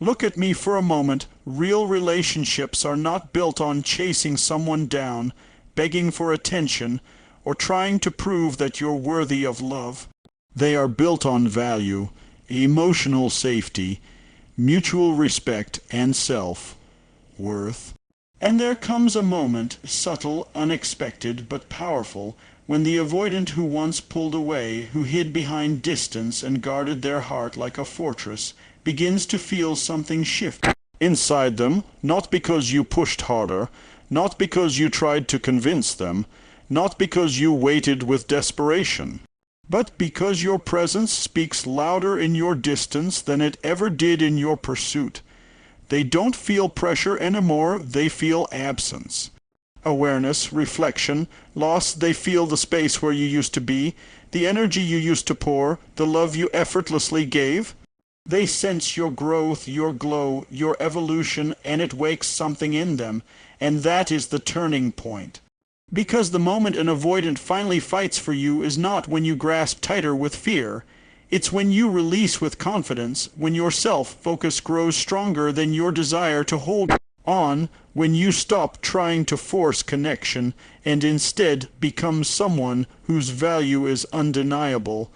Look at me for a moment. Real relationships are not built on chasing someone down, begging for attention, or trying to prove that you're worthy of love. They are built on value, emotional safety, mutual respect, and self-worth. And there comes a moment, subtle, unexpected, but powerful, when the avoidant who once pulled away, who hid behind distance and guarded their heart like a fortress, begins to feel something shift inside them, not because you pushed harder, not because you tried to convince them, not because you waited with desperation, but because your presence speaks louder in your distance than it ever did in your pursuit. They don't feel pressure anymore, they feel absence. Awareness, reflection, loss. They feel the space where you used to be, the energy you used to pour, the love you effortlessly gave. They sense your growth, your glow, your evolution, and it wakes something in them, and that is the turning point. Because the moment an avoidant finally fights for you is not when you grasp tighter with fear. It's when you release with confidence, when your self-focus grows stronger than your desire to hold on, when you stop trying to force connection and instead become someone whose value is undeniable,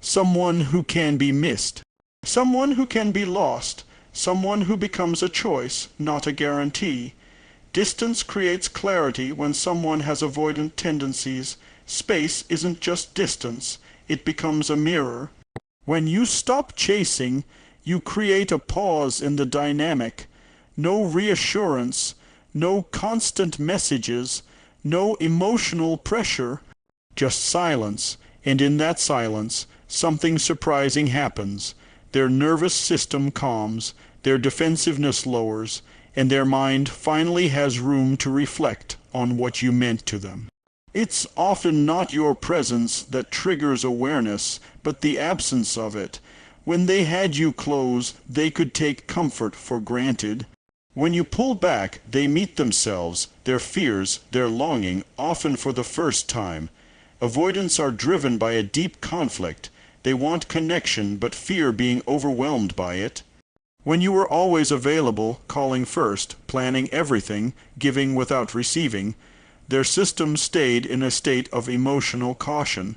someone who can be missed, someone who can be lost, someone who becomes a choice, not a guarantee. Distance creates clarity when someone has avoidant tendencies. Space isn't just distance, it becomes a mirror. When you stop chasing, you create a pause in the dynamic. No reassurance, no constant messages, no emotional pressure, just silence, and in that silence, something surprising happens. Their nervous system calms, their defensiveness lowers, and their mind finally has room to reflect on what you meant to them. It's often not your presence that triggers awareness, but the absence of it. When they had you close, they could take comfort for granted. When you pull back, they meet themselves, their fears, their longing, often for the first time. Avoidants are driven by a deep conflict. They want connection, but fear being overwhelmed by it. When you were always available, calling first, planning everything, giving without receiving, their system stayed in a state of emotional caution.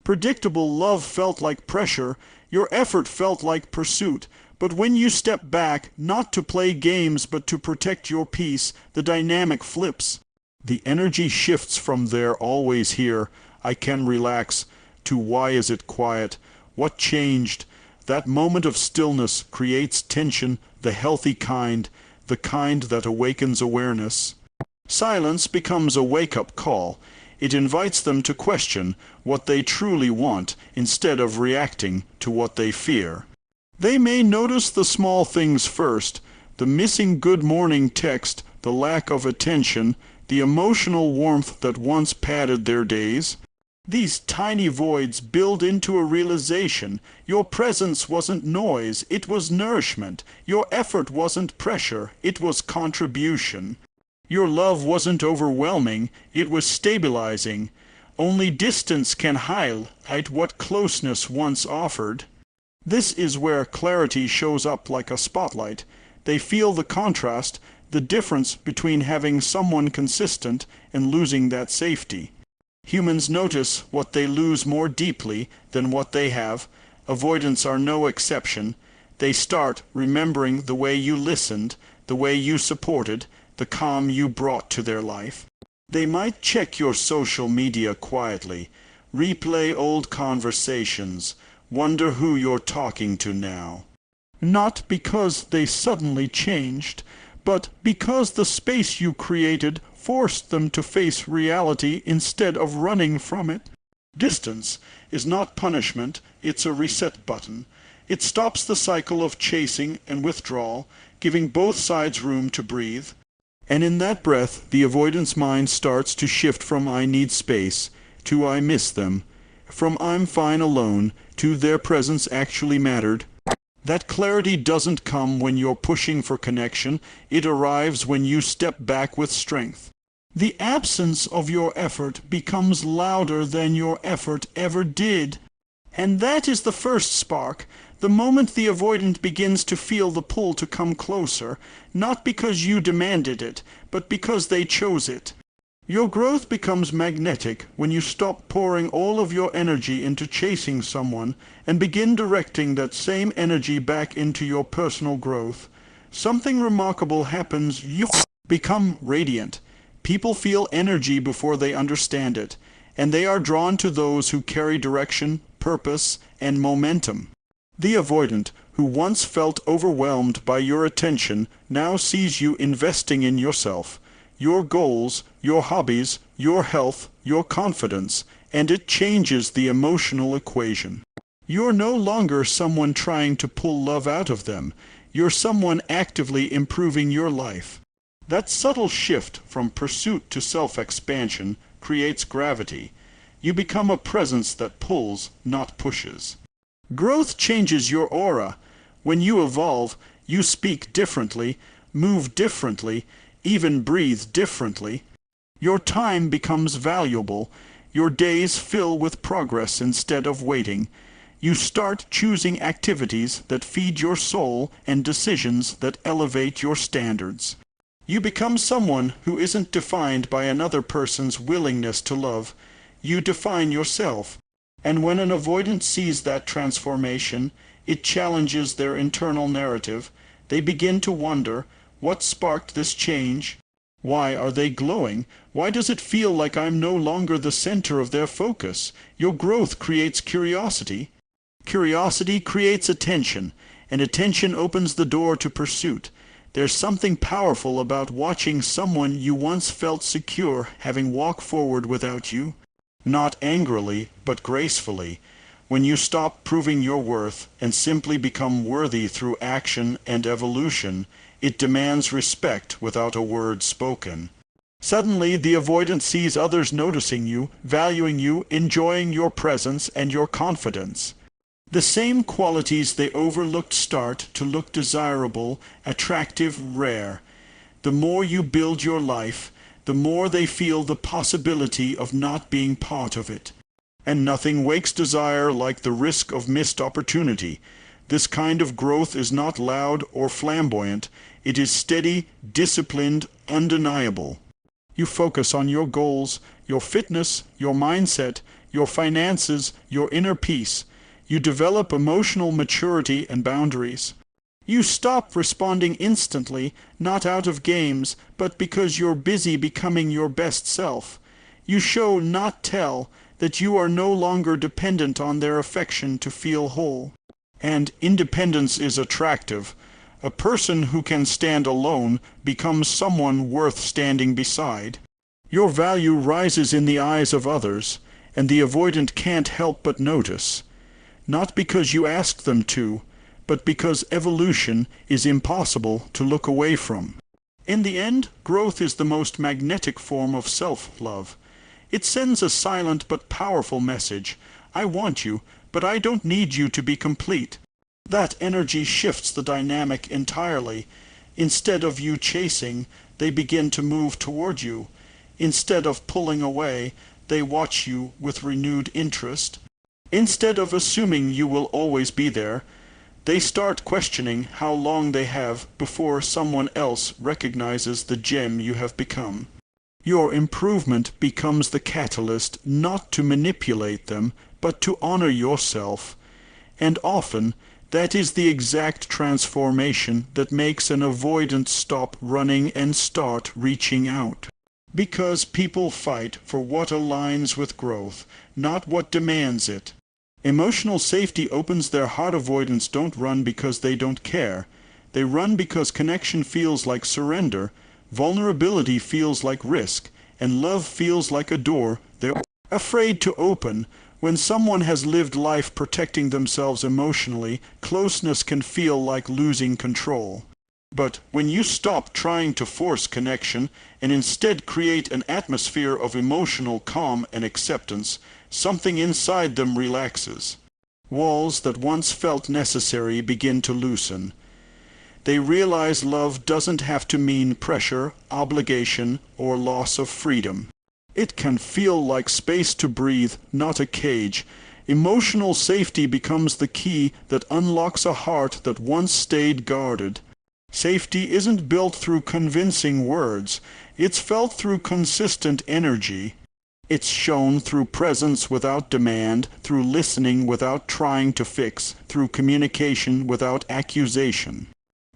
Predictable love felt like pressure, your effort felt like pursuit, but when you step back, not to play games but to protect your peace, the dynamic flips. The energy shifts from "they're always here, I can relax," to "why is it quiet? What changed?" That moment of stillness creates tension, the healthy kind, the kind that awakens awareness. Silence becomes a wake-up call. It invites them to question what they truly want instead of reacting to what they fear. They may notice the small things first, the missing good morning text, the lack of attention, the emotional warmth that once padded their days. These tiny voids build into a realization. Your presence wasn't noise, it was nourishment. Your effort wasn't pressure, it was contribution. Your love wasn't overwhelming, it was stabilizing. Only distance can highlight what closeness once offered. This is where clarity shows up like a spotlight. They feel the contrast, the difference between having someone consistent and losing that safety. Humans notice what they lose more deeply than what they have. Avoidants are no exception. They start remembering the way you listened, the way you supported, the calm you brought to their life. They might check your social media quietly, replay old conversations, wonder who you're talking to now. Not because they suddenly changed, but because the space you created forced them to face reality instead of running from it. Distance is not punishment, it's a reset button. It stops the cycle of chasing and withdrawal, giving both sides room to breathe. And in that breath, the avoidance mind starts to shift from "I need space" to "I miss them," from "I'm fine alone" to "their presence actually mattered." That clarity doesn't come when you're pushing for connection, it arrives when you step back with strength. The absence of your effort becomes louder than your effort ever did. And that is the first spark, The moment the avoidant begins to feel the pull to come closer, not because you demanded it, but because they chose it. Your growth becomes magnetic when you stop pouring all of your energy into chasing someone and begin directing that same energy back into your personal growth. Something remarkable happens. You become radiant. People feel energy before they understand it, and they are drawn to those who carry direction, purpose, and momentum. The avoidant, who once felt overwhelmed by your attention, now sees you investing in yourself, your goals, your hobbies, your health, your confidence, and it changes the emotional equation. You're no longer someone trying to pull love out of them. You're someone actively improving your life. That subtle shift from pursuit to self-expansion creates gravity. You become a presence that pulls, not pushes. Growth changes your aura. When you evolve, you speak differently, move differently, even breathe differently. Your time becomes valuable. Your days fill with progress instead of waiting. You start choosing activities that feed your soul and decisions that elevate your standards. You become someone who isn't defined by another person's willingness to love. You define yourself. And when an avoidant sees that transformation, it challenges their internal narrative. They begin to wonder, what sparked this change? Why are they glowing? Why does it feel like I'm no longer the center of their focus? Your growth creates curiosity. Curiosity creates attention, and attention opens the door to pursuit. There's something powerful about watching someone you once felt secure having walk forward without you. Not angrily, but gracefully. When you stop proving your worth and simply become worthy through action and evolution, it demands respect without a word spoken. Suddenly, the avoidant sees others noticing you, valuing you, enjoying your presence and your confidence. The same qualities they overlooked start to look desirable, attractive, rare. The more you build your life, the more they feel the possibility of not being part of it. And nothing wakes desire like the risk of missed opportunity. This kind of growth is not loud or flamboyant. It is steady, disciplined, undeniable. You focus on your goals, your fitness, your mindset, your finances, your inner peace. You develop emotional maturity and boundaries. You stop responding instantly, not out of games, but because you're busy becoming your best self. You show, not tell, that you are no longer dependent on their affection to feel whole. And independence is attractive. A person who can stand alone becomes someone worth standing beside. Your value rises in the eyes of others, and the avoidant can't help but notice. Not because you ask them to, but because evolution is impossible to look away from. In the end, growth is the most magnetic form of self-love. It sends a silent but powerful message. I want you, but I don't need you to be complete. That energy shifts the dynamic entirely. Instead of you chasing, they begin to move toward you. Instead of pulling away, they watch you with renewed interest. Instead of assuming you will always be there, they start questioning how long they have before someone else recognizes the gem you have become. Your improvement becomes the catalyst not to manipulate them, but to honor yourself. And often, that is the exact transformation that makes an avoidant stop running and start reaching out. Because people fight for what aligns with growth, not what demands it. Emotional safety opens their heart. Avoidants don't run because they don't care. They run because connection feels like surrender, vulnerability feels like risk, and love feels like a door they're afraid to open. When someone has lived life protecting themselves emotionally, closeness can feel like losing control. But when you stop trying to force connection and instead create an atmosphere of emotional calm and acceptance, something inside them relaxes. Walls that once felt necessary begin to loosen. They realize love doesn't have to mean pressure, obligation, or loss of freedom. It can feel like space to breathe, not a cage. Emotional safety becomes the key that unlocks a heart that once stayed guarded. Safety isn't built through convincing words. It's felt through consistent energy. It's shown through presence without demand, through listening without trying to fix, through communication without accusation.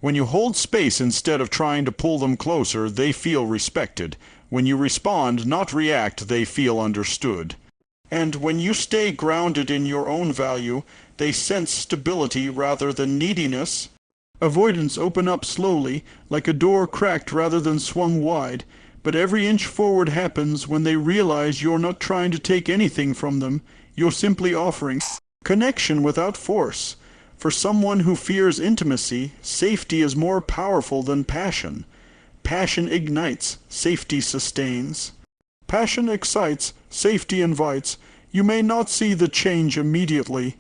When you hold space instead of trying to pull them closer, they feel respected. When you respond, not react, they feel understood. And when you stay grounded in your own value, they sense stability rather than neediness. Avoidants open up slowly, like a door cracked rather than swung wide, but every inch forward happens when they realize you're not trying to take anything from them, you're simply offering connection without force. For someone who fears intimacy, safety is more powerful than passion. Passion ignites, safety sustains. Passion excites, safety invites. You may not see the change immediately.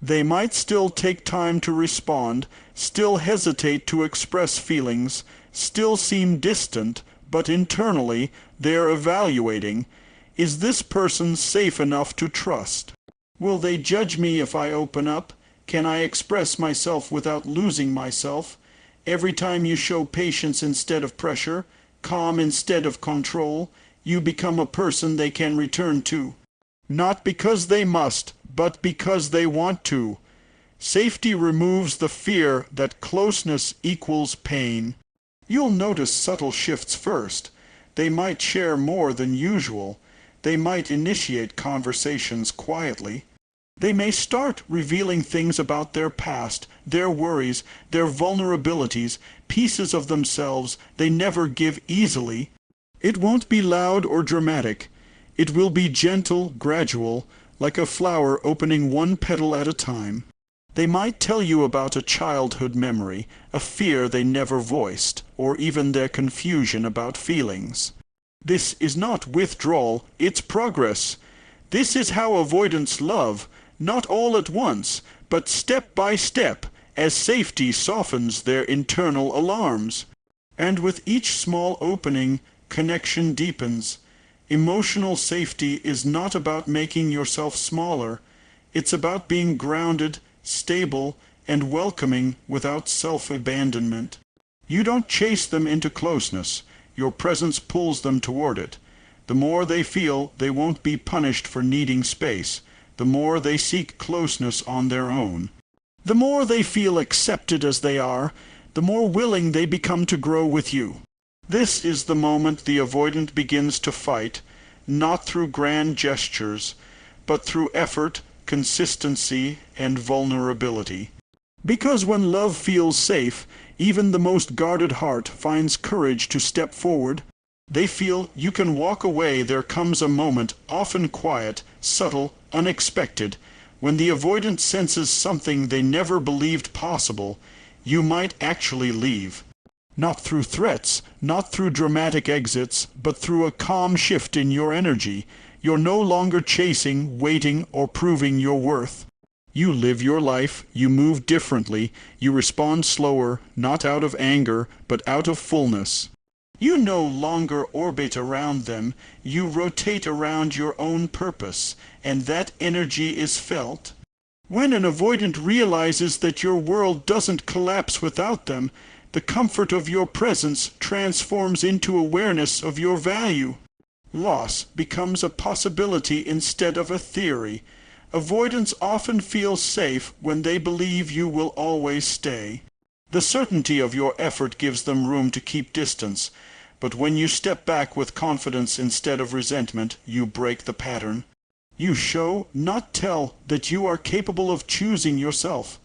They might still take time to respond, still hesitate to express feelings, still seem distant, but internally they're evaluating. Is this person safe enough to trust? Will they judge me if I open up? Can I express myself without losing myself? Every time you show patience instead of pressure, calm instead of control, you become a person they can return to. Not because they must, but because they want to. Safety removes the fear that closeness equals pain. You'll notice subtle shifts first. They might share more than usual. They might initiate conversations quietly. They may start revealing things about their past, their worries, their vulnerabilities, pieces of themselves they never give easily. It won't be loud or dramatic. It will be gentle, gradual, like a flower opening one petal at a time. They might tell you about a childhood memory, a fear they never voiced, or even their confusion about feelings. This is not withdrawal, it's progress. This is how avoidants love, not all at once, but step by step, as safety softens their internal alarms. And with each small opening, connection deepens. Emotional safety is not about making yourself smaller. It's about being grounded, stable, and welcoming without self-abandonment. You don't chase them into closeness. Your presence pulls them toward it. The more they feel, they won't be punished for needing space. The more they seek closeness on their own. The more they feel accepted as they are, the more willing they become to grow with you. This is the moment the avoidant begins to fight, not through grand gestures, but through effort, consistency, and vulnerability. Because when love feels safe, even the most guarded heart finds courage to step forward. They feel you can walk away. There comes a moment, often quiet, subtle, unexpected, when the avoidant senses something they never believed possible. You might actually leave. Not through threats, not through dramatic exits, but through a calm shift in your energy. You're no longer chasing, waiting, or proving your worth. You live your life, you move differently, you respond slower, not out of anger, but out of fullness. You no longer orbit around them, you rotate around your own purpose, and that energy is felt. When an avoidant realizes that your world doesn't collapse without them, the comfort of your presence transforms into awareness of your value. Loss becomes a possibility instead of a theory. Avoidants often feel safe when they believe you will always stay. The certainty of your effort gives them room to keep distance, but when you step back with confidence instead of resentment, you break the pattern. You show, not tell, that you are capable of choosing yourself.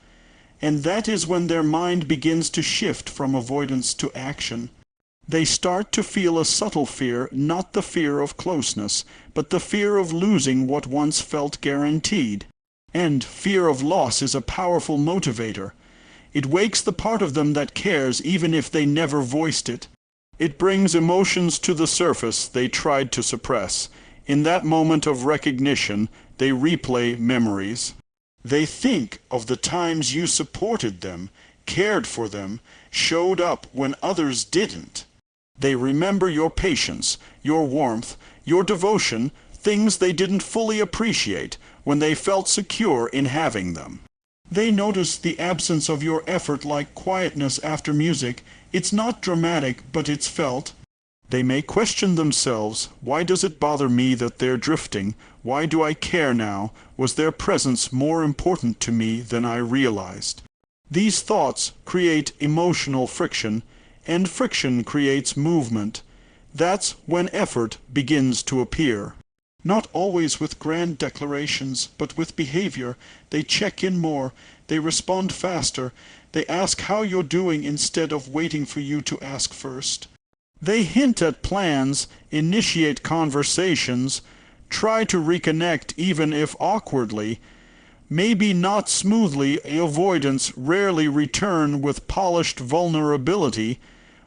And that is when their mind begins to shift from avoidance to action. They start to feel a subtle fear, not the fear of closeness, but the fear of losing what once felt guaranteed. And fear of loss is a powerful motivator. It wakes the part of them that cares even if they never voiced it. It brings emotions to the surface they tried to suppress. In that moment of recognition, they replay memories. They think of the times you supported them, cared for them, showed up when others didn't. They remember your patience, your warmth, your devotion, things they didn't fully appreciate, when they felt secure in having them. They notice the absence of your effort like quietness after music. It's not dramatic, but it's felt. They may question themselves. Why does it bother me that they're drifting? Why do I care now? Was their presence more important to me than I realized? These thoughts create emotional friction, and friction creates movement. That's when effort begins to appear. Not always with grand declarations, but with behavior. They check in more. They respond faster. They ask how you're doing instead of waiting for you to ask first. They hint at plans, initiate conversations, try to reconnect even if awkwardly. Maybe not smoothly. Avoidants rarely return with polished vulnerability,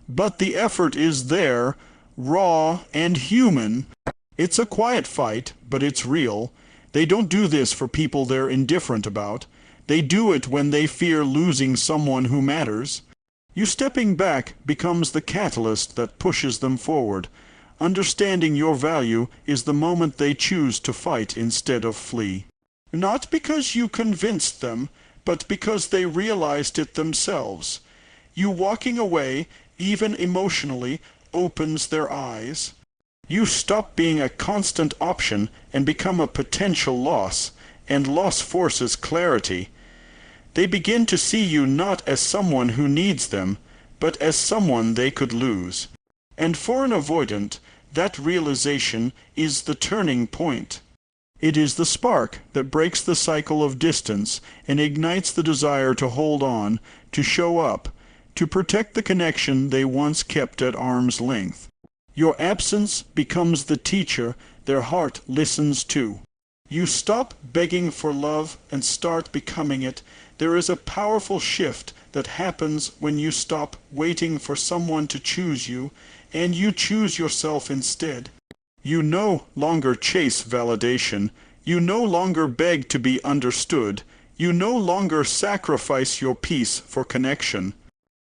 but the effort is there, raw and human. It's a quiet fight, but it's real. They don't do this for people they're indifferent about. They do it when they fear losing someone who matters. You stepping back becomes the catalyst that pushes them forward. Understanding your value is the moment they choose to fight instead of flee. Not because you convinced them, but because they realized it themselves. You walking away, even emotionally, opens their eyes. You stop being a constant option and become a potential loss, and loss forces clarity. They begin to see you not as someone who needs them, but as someone they could lose. And for an avoidant, that realization is the turning point. It is the spark that breaks the cycle of distance and ignites the desire to hold on, to show up, to protect the connection they once kept at arm's length. Your absence becomes the teacher their heart listens to. You stop begging for love and start becoming it. There is a powerful shift that happens when you stop waiting for someone to choose you, and you choose yourself instead. You no longer chase validation. You no longer beg to be understood. You no longer sacrifice your peace for connection.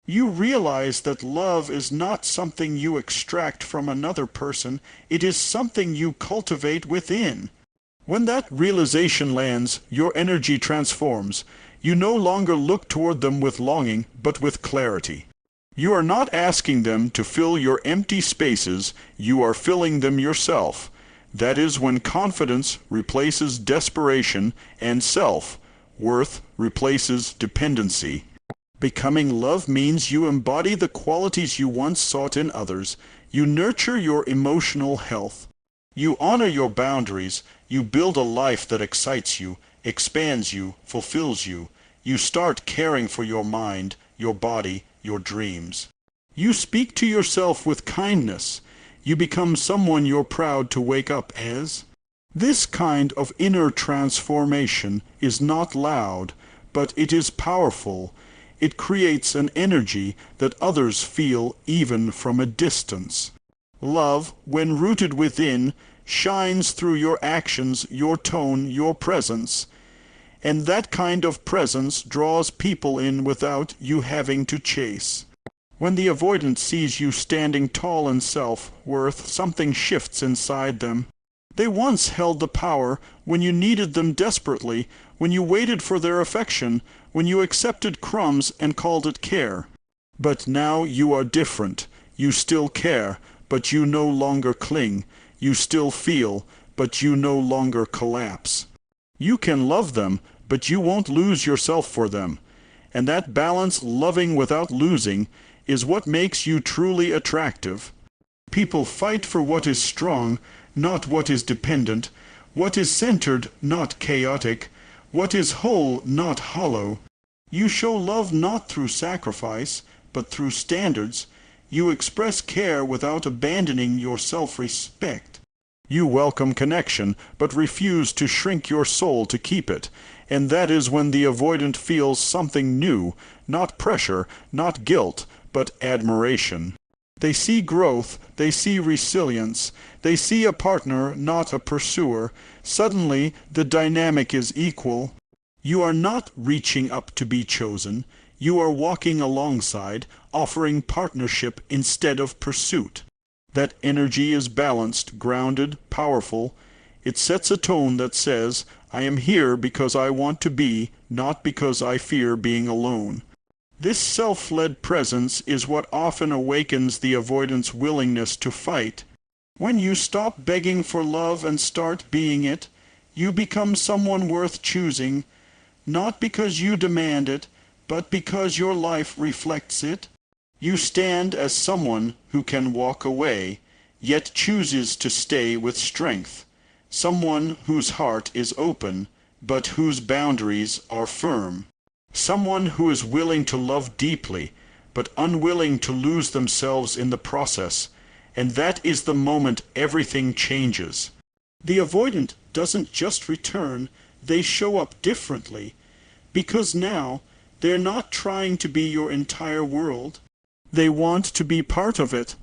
You realize that love is not something you extract from another person. It is something you cultivate within. When that realization lands, your energy transforms. You no longer look toward them with longing, but with clarity. You are not asking them to fill your empty spaces. You are filling them yourself. That is when confidence replaces desperation and self-worth replaces dependency. Becoming love means you embody the qualities you once sought in others. You nurture your emotional health. You honor your boundaries. You build a life that excites you, expands you, fulfills you. You start caring for your mind, your body, your dreams. You speak to yourself with kindness. You become someone you're proud to wake up as. This kind of inner transformation is not loud, but it is powerful. It creates an energy that others feel even from a distance. Love, when rooted within, shines through your actions, your tone, your presence. And that kind of presence draws people in without you having to chase. When the avoidant sees you standing tall in self-worth, something shifts inside them. They once held the power when you needed them desperately, when you waited for their affection, when you accepted crumbs and called it care. But now you are different. You still care, but you no longer cling. You still feel, but you no longer collapse. You can love them, but you won't lose yourself for them. And that balance, loving without losing, is what makes you truly attractive. People fight for what is strong, not what is dependent, what is centered, not chaotic, what is whole, not hollow. You show love not through sacrifice, but through standards. You express care without abandoning your self-respect. You welcome connection, but refuse to shrink your soul to keep it. And that is when the avoidant feels something new, not pressure, not guilt, but admiration. They see growth, they see resilience, they see a partner, not a pursuer. Suddenly, the dynamic is equal. You are not reaching up to be chosen. You are walking alongside, offering partnership instead of pursuit. That energy is balanced, grounded, powerful. It sets a tone that says, I am here because I want to be, not because I fear being alone. This self-led presence is what often awakens the avoidant's willingness to fight. When you stop begging for love and start being it, you become someone worth choosing, not because you demand it, but because your life reflects it. You stand as someone who can walk away, yet chooses to stay with strength. Someone whose heart is open, but whose boundaries are firm. Someone who is willing to love deeply, but unwilling to lose themselves in the process. And that is the moment everything changes. The avoidant doesn't just return, they show up differently. Because now, they're not trying to be your entire world. They want to be part of it.